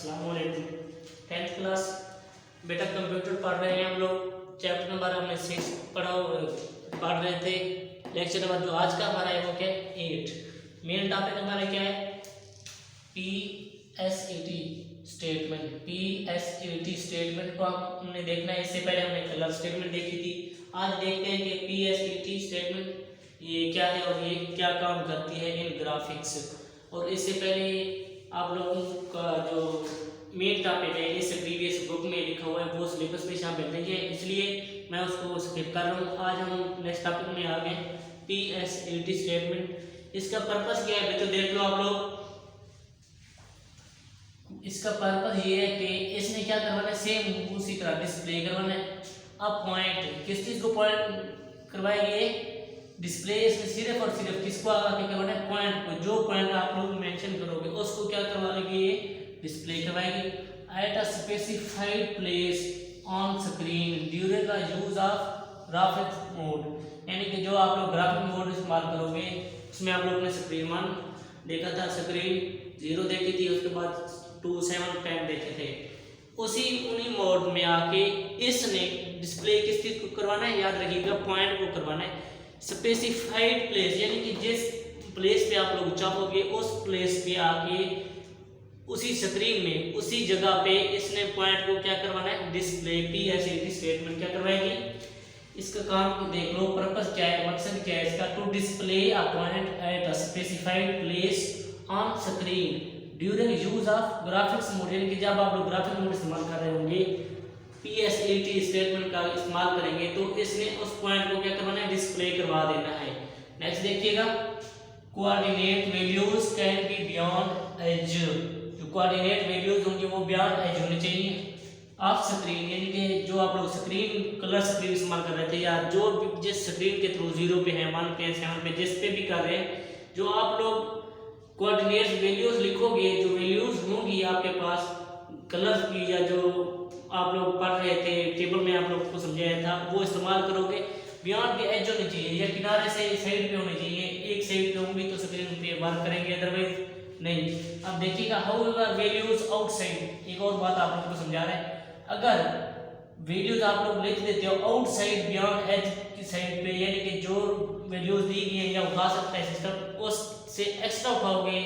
अस्सलाम वालेकुम। 10th class बेटा कंप्यूटर पढ़ रहे हैं हम लोग। चैप्टर नंबर हमने 6 पढ़ रहे थे। लेक्चर नंबर जो आज का हमारा है वो क्या है 8। मेन टॉपिक हमारा क्या है PSET स्टेटमेंट। PSET स्टेटमेंट को हमने देखना है। इससे पहले हमने कलर स्टेटमेंट देखी थी। आज देखते हैं कि PSET स्टेटमेंट ये क्या है और ये क्या काम करती है इन ग्राफिक्स। और इससे पहले आप लोगों का जो मेन टॉपिक है इस प्रीवियस बुक में लिखा हुआ है वो सिलेबस में शामिल नहीं है, इसलिए मैं उसको स्किप कर रहा हूँ। आज हम नेक्स्ट टॉपिक में आ गए PSET स्टेटमेंट। इसका पर्पस क्या है बच्चों, देख लो आप लोग। इसका पर्पस ये है कि इसने क्या करवाना है, सेम उसी तरह डिस्प्ले करवाना है। अब पॉइंट किस चीज को पॉइंट करवाएंगे, डिस्प्ले इसमें सिर्फ और सिर्फ किसको आगे करवाना है, पॉइंट को। जो पॉइंट आप लोग मेंशन करोगे उसको क्या करवाएंगे, ये डिस्प्ले करवाएंगे eight a specified place on screen during the use of graphics mode. यानी कि जो आप लोग ग्राफिक मोड इस्तेमाल करोगे उसमें आप लोग ने स्क्रीन 1 देखा था, स्क्रीन 0 देखी थी, उसके बाद 2, 7, 10 देखे थे। उन्हीं मोड में आके इसने डिस्प्ले किस चीज को करवाना है, याद रखिएगा पॉइंट को करवाना है। स्पेसिफाइड प्लेस यानी कि जिस प्लेस पे आप लोग चाहोगे उस प्लेस पे आके उसी स्क्रीन में उसी जगह पे इसने पॉइंट को क्या करवाना है, डिस्प्ले। PSET स्टेटमेंट क्या करवाएगी, इसका काम देख लो। पर्पस क्या है, मकसद क्या है इसका, to display a point at a specified place on screen during use of graphics mode. यानी कि जब आप लोग ग्राफिक मोड इस्तेमाल कर रहे होंगे PSET स्टेटमेंट का इस्तेमाल करेंगे तो इसने उस पॉइंट को क्या करवाना है, डिस्प्ले करवा देना है। नेक्स्ट देखिएगा, coordinate values can be beyond edge. जो कोऑर्डिनेट वैल्यूज होंगे वो बियॉन्ड एज होनी चाहिए ऑफ स्क्रीन। यानी कि जो आप लोग स्क्रीन कलर स्क्रीन इस्तेमाल कर रहे थे या जो जिस स्क्रीन के थ्रू 0 पे है, 1 पे, 7 पे, जिस पे भी कर रहे हैं, जो आप लोग कोऑर्डिनेट वैल्यूज लिखोगे, जो वैल्यूज होंगी आपके पास कलर की या जो आप लोग पढ़ रहे थे टेबल में आप लोग को समझाया था, वो इस्तेमाल करोगे। बियॉन्ड के एज होनी चाहिए या किनारे से साइड पे होनी चाहिए। एक साइड पे होंगी तो स्क्रीन पे वर्क करेंगे, अदरवाइज नहीं। अब देखिएगा हाउएवर वैल्यूज आउटसाइड, एक और बात आप लोगों को समझा रहे हैं। अगर वैल्यूज आप लोग लिख देते हो आउटसाइड बियॉन्ड एज की साइड पे, यानी कि जो वैल्यूज दी गई है या उठा सकता है सिस्टम, उससे एक्स्ट्रा उठाओगे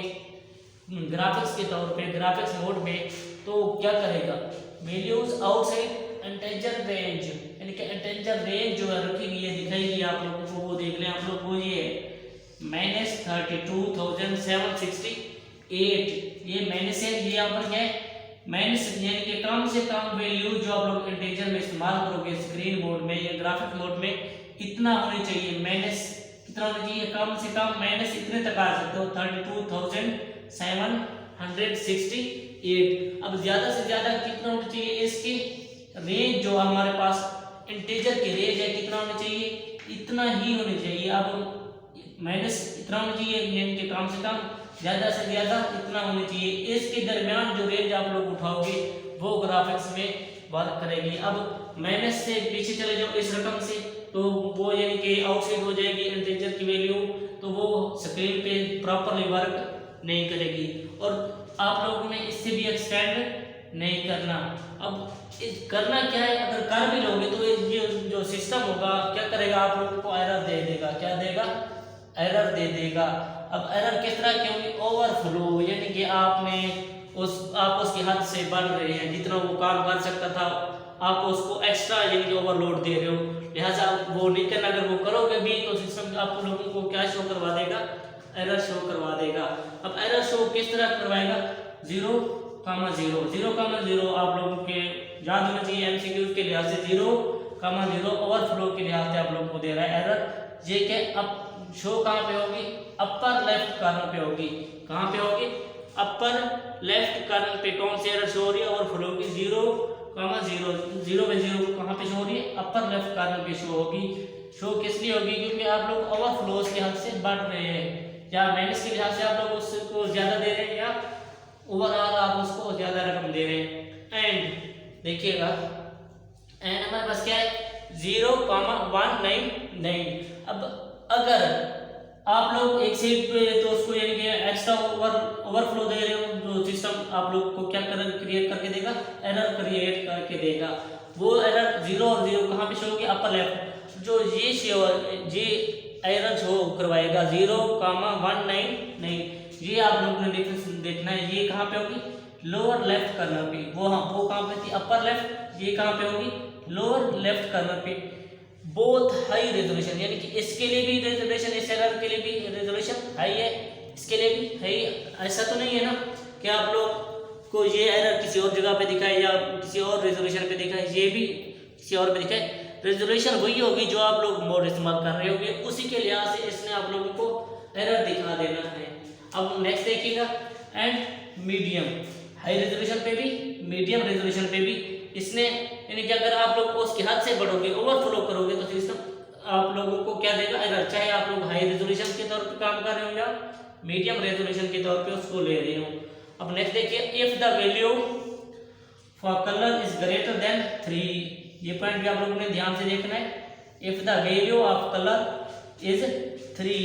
ग्राफिक्स के तौर पे, ग्राफिक्स मोड में, तो क्या करेगा, वैल्यूज आउटसाइड इंटीजर रेंज, यानी कि इंटीजर रेंज जो है रखी गई है दिखाएगी आप लोगों को, वो देख लें आप लोग को। ये -32,768 ये माइनस है, ये यहाँ पर क्या है माइनस, यानी कि कम से कम वैल्यू जो आप लोग इंटीजर में इस्तेमाल करोगे स्क्रीन मोड में या ग्राफिक मोड में, इतना होनी चाहिए। माइनस कितना होना चाहिए, कम से कम माइनस इतने तक आ सकते हो, 32,768। अब ज्यादा से ज्यादा कितना होना चाहिए, इसकी रेंज जो हमारे पास इंटीजर की रेंज है कितना होना चाहिए, इतना ही होनी चाहिए। अब माइनस इतना होना चाहिए, यानी कि कम से कम, ज्यादा से ज्यादा इतना होना चाहिए। इसके दरमियान जो रेंज आप लोग उठाओगे वो ग्राफिक्स में वर्क करेगी। अब माइनस से पीछे चले जाओ इस रकम से, तो वो यानी कि आउटसाइड हो जाएगी इंटीजर की वैल्यू, तो वो स्क्रीन पे प्रॉपरली वर्क नहीं करेगी। और आप लोगों ने इससे भी एक्सटेंड नहीं करना। अब करना क्या है, अगर कर भी लोगे तो ये जो सिस्टम होगा क्या करेगा, आप लोगों को एरर दे देगा। क्या देगा, एरर दे देगा। अब एरर किस तरह की होगी, ओवरफ्लो, यानी कि आप उसकी हद से बढ़ रहे हैं, जितना वो काम कर सकता था आप उसको एक्स्ट्रा यानी कि ओवरलोड दे रहे हो, लिहाजा वो नहीं करना। अगर वो करोगे भी तो सिस्टम आप लोगों को क्या शो करवा देगा, एरर शो करवा देगा। अब एरर शो किस तरह करवाएगा, 0,0 आप लोगों के याद होना चाहिए MCQ के लिहाज से 0,0 ओवरफ्लो के लिहाज से आप लोगों को दे रहा है एरर। ये क्या अब शो कहाँ पे होगी, अपर लेफ्ट कॉर्नर पे होगी। कहाँ पे होगी, अपर लेफ्ट कॉर्नर पे। कौन सी एरर शो हो रही है, ओवरफ्लो की 0,0 में 0 कहाँ पे शो हो रही है, अपर लेफ्ट कॉर्नर पे शो होगी। शो किस लिए होगी, क्योंकि आप लोग ओवरफ्लोज के हद से बढ़ रहे हैं, या माइनस के लिहाज से आप लोग उसको ज्यादा दे रहे हैं, या ओवरऑल आप उसको ज्यादा रकम दे रहे हैं। एंड देखिएगा एंड हमारे पास क्या है 0,199। अब अगर आप लोग एक साइड पे तो उसको यानी कि एक्स्ट्रा ओवरफ्लो दे रहे हो, जो सिस्टम आप लोग को क्या क्रिएट करके देगा, एरर क्रिएट करके देगा। वो एरर 0 और 0 कहाँ पे शो होगी, अपर लेफ्ट। जो ये एरर शो करवाएगा 0,199, ये आप लोगों ने देखना है, ये कहाँ पे होगी, लोअर लेफ्ट कर्नर पे। वो कहाँ पे थी, अपर लेफ्ट। ये कहाँ पे होगी, लोअर लेफ्ट कर्नर पे। बोथ हाई रेजोल्यूशन, यानी कि इसके लिए भी रेजोल्यूशन, इस एरर के लिए भी रेजोल्यूशन हाई है, इसके लिए भी हाई। ऐसा तो नहीं है ना कि आप लोग को ये एरर किसी और जगह पे दिखाए या किसी और रेजोल्यूशन पे दिखाए, ये भी किसी और पे दिखाए। रेजोल्यूशन वही होगी जो आप लोग मोड इस्तेमाल कर रहे होंगे, उसी के लिहाज से इसने आप लोगों को एरर दिखा देना है। अब नेक्स्ट देखिएगा, एंड मीडियम। हाई रेजोल्यूशन पे भी, मीडियम रेजोल्यूशन पे भी इसने, यानी कि अगर आप लोग उसके हद से बढ़ोगे, ओवरफ्लो करोगे, तो सिस्टम आप लोगों को क्या देगा, एरर। चाहे आप लोग हाई रेजोल्यूशन के तौर पे काम कर रहे हो या मीडियम रेजोल्यूशन के तौर पे उसको ले रहे हो। अब नेक्स्ट देखिए, if the value for colour is greater than 3, ये पॉइंट भी आप लोगों ने ध्यान से देखना है। If the value of colour is 3,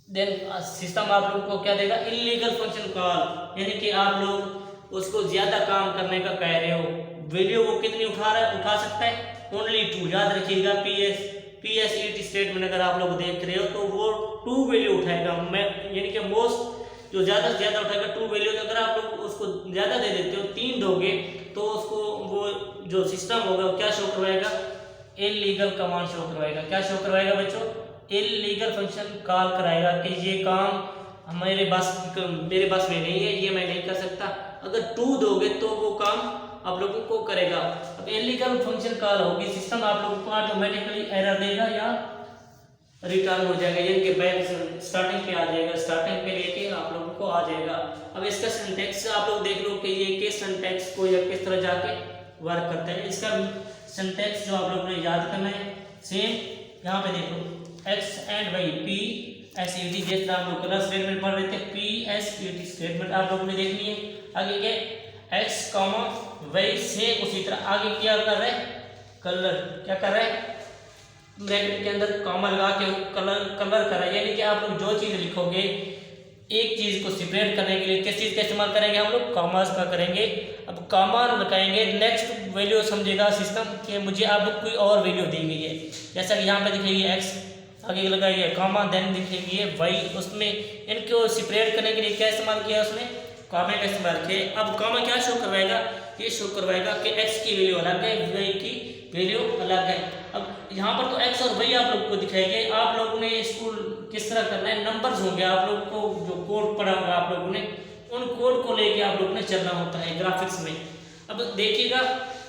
then system आप लोग को क्या देगा, इलीगल फंक्शन कॉल, यानी कि आप लोग उसको ज्यादा काम करने का कह रहे हो। वैल्यू वो कितनी उठा रहा है, उठा सकता है ओनली 2। याद रखिएगा, PSET स्टेटमेंट अगर आप लोग देख रहे हो तो वो 2 वैल्यू उठाएगा। मैं यानी कि मोस्ट जो ज्यादा से ज्यादा उठाएगा 2 वैल्यू। अगर आप लोग उसको ज्यादा दे देते हो, 3 दोगे, तो उसको वो जो सिस्टम होगा क्या शो करवाएगा, इलीगल कमांड शो करवाएगा। क्या शो करवाएगा बच्चों, इलीगल फंक्शन कॉल कराएगा कि ये काम मेरे बस में नहीं है, ये मैं नहीं कर सकता। अगर 2 दोगे तो वो काम आप लोगों को करेगा। अब इलीगल फंक्शन कॉल होगी, सिस्टम आप लोगों को ऑटोमेटिकली एरर देगा या रिटर्न हो जाएगा, यानी कि बैक स्टार्टिंग पे आ जाएगा, स्टार्टिंग पे लेके आप लोगों को आ जाएगा। अब इसका सिंटैक्स आप लोग देख लो कि ये किस सिंटैक्स को या किस तरह जाके वर्क करता है। इसका सिंटैक्स जो आप लोगों ने याद करना है, सेम यहाँ पे देखो, एक्स एंड वाई, PSET, जिस तरह हम लोग कलर स्टेटमेंट पढ़ रहे थे, PSET स्टेटमेंट आप लोगों ने देखनी है। आगे क्या, एक्स कॉमा वाई से उसी तरह आगे क्या कर रहा है, कलर क्या कर रहा है, ब्रैकेट के अंदर कॉमा लगा के कलर कर रहा है। यानी कि आप लोग जो चीज़ लिखोगे, एक चीज़ को सेपरेट करने के लिए किस चीज़ का इस्तेमाल करेंगे, हम लोग कॉमास का करेंगे। अब कॉमा लगाएंगे, नेक्स्ट वैल्यू समझेगा सिस्टम कि मुझे आप लोग कोई और वैल्यू दी गई है। जैसा कि यहाँ पे दिखेगी एक्स, आगे लगाइए कॉमा, देन दिखेगी ये वाई। उसमें इनको सेपरेट करने के लिए क्या इस्तेमाल किया, उसने कॉमा का इस्तेमाल किया। अब कॉमा क्या शो करवाएगा, ये शो करवाएगा कि एक्स की वैल्यू अलग है, वाई की वैल्यू अलग है। अब यहाँ पर तो एक्स और वाई आप लोग को दिखाएंगे। आप लोगों ने स्कूल किस तरह करना है, नंबर्स होंगे, आप लोग को जो कोड पढ़ा होगा आप लोगों ने, उन कोड को लेके आप लोगों ने चलना होता है ग्राफिक्स में। अब देखिएगा,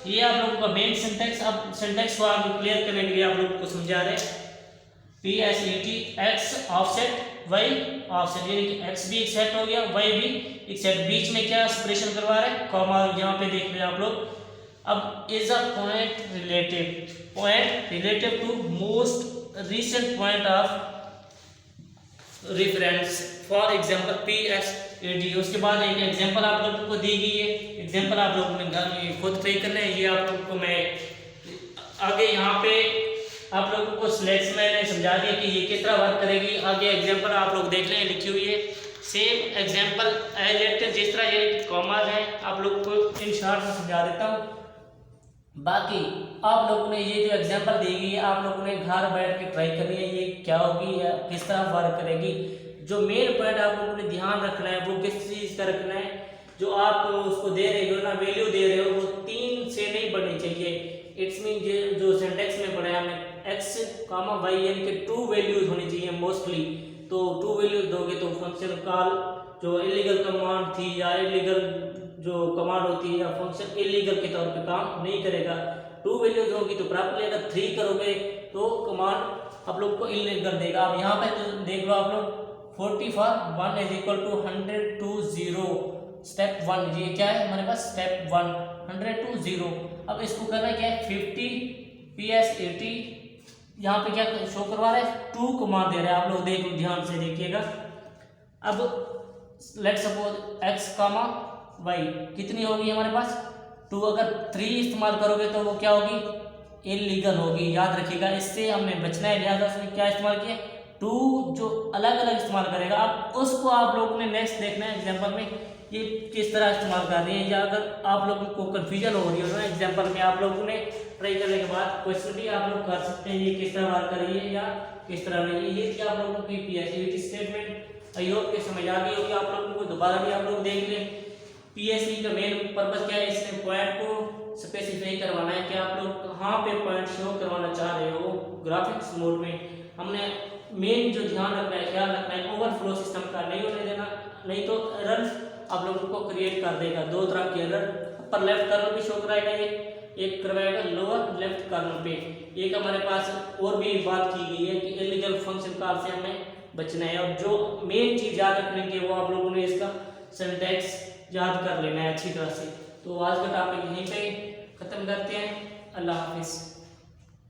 ये आप लोगों का मेन सिंटैक्स। अब सिंटैक्स को आप क्लियर करने के लिए आप लोग को समझा रहे हैं। PSET x offset y offset, यानी कि एक्स भी एक सेट हो गया, वाई भी एक सेट। बीच में क्या सेपरेशन करवा रहे हैं, कॉमा, यहाँ पे देख रहे हैं आप लोग। अब is a point relative to most recent point of reference, for example PSET। उसके बाद एक एग्जांपल आप लोगों को दी गई है, एग्जांपल आप लोगों ने घर में खुद पे करना है। ये आप लोगों को मैं आगे यहाँ पे आप लोगों को स्लाइड्स में समझा दिया कि ये किस तरह वर्क करेगी। आगे एग्जांपल आप लोग देख लें, लिखी हुई है same example as it is, जिस तरह ये कॉमास है आप लोगों को इन शॉर्ट में समझा देता हूँ। बाकी आप लोगों ने ये जो एग्जांपल दी गई है, आप लोगों ने घर बैठ के ट्राई करनी है, ये क्या होगी या किस तरह वर्क करेगी। जो मेन पॉइंट आप लोगों ने ध्यान रखना है वो किस चीज़ का रखना है, जो आप उसको दे रहे हो ना, वैल्यू दे रहे हो, वो 3 से नहीं बढ़नी चाहिए। इट्स मीन जो सिंटैक्स में पढ़ा है हमने, एक्स कॉमा वाई, यानी कि 2 वैल्यूज होनी चाहिए मोस्टली। तो 2 वैल्यूज दोगे तो फंक्शन कॉल जो इलीगल कमांड थी या इलीगल जो कमांड होती है या फंक्शन इलीगल के तौर पे काम नहीं करेगा। 2 वैल्यूज होगी तो प्रॉपर्ली, अगर 3 करोगे तो कमांड आप लोग को इलीगल देगा। अब यहाँ पे तो देख लो आप लोग, 40 for 1 is equal to 100 to 0, step 1, ये क्या है हमारे पास, स्टेप 1, 100 to 0। अब इसको करना क्या है, 50 PSET, यहाँ पे क्या शो करवा रहा है, 2 कमांड दे रहा है। आप लोग देख ध्यान से देखिएगा। अब let suppose x comma y कितनी होगी हमारे पास, 2। अगर 3 इस्तेमाल करोगे तो वो क्या होगी, इलीगल होगी। याद रखिएगा, इससे हमें बचना है, लिहाजा उसने क्या इस्तेमाल किया, 2 जो अलग अलग इस्तेमाल करेगा। अब उसको आप लोगों ने नेक्स्ट देखना है एग्जांपल में ये किस तरह इस्तेमाल कर रहे हैं, या अगर आप लोगों को कन्फ्यूजन हो रही हो ना एग्जाम्पल में, आप लोगों ने ट्राई करने के बाद क्वेश्चन भी आप लोग कर सकते हैं, ये किस तरह वर्क करिए या किस तरह नहीं। ये थी आप लोगों की पीएससी की स्टेटमेंट। आई होप के समझ आ गई होगी आप लोगों को। दोबारा भी आप लोग देख लें। पीएससी का मेन पर्पस क्या है, इसने पॉइंट को स्पेसिफाई करवाना है कि आप लोग कहाँ पे पॉइंट शो करवाना चाह रहे हो ग्राफिक्स मोड में। हमने मेन जो ध्यान रखना है, ख्याल रखना है, ओवरफ्लो सिस्टम का नहीं होने देना, नहीं तो एरर आप लोगों को क्रिएट कर देगा। दो तरह के एरर, अपर लेफ्ट कर्नल पे शो कराएगा, एक करवाएगा लोअर लेफ्ट कर्नल पे। एक हमारे पास और भी बात की गई है कि इलीगल फंक्शन कॉल से हमें बचना है। और जो मेन चीज याद रखने की, वो आप लोगों ने इसका सिंटैक्स याद कर लेना है अच्छी तरह से। तो आज का टॉपिक यहीं पे खत्म करते हैं। अल्लाह हाफिज।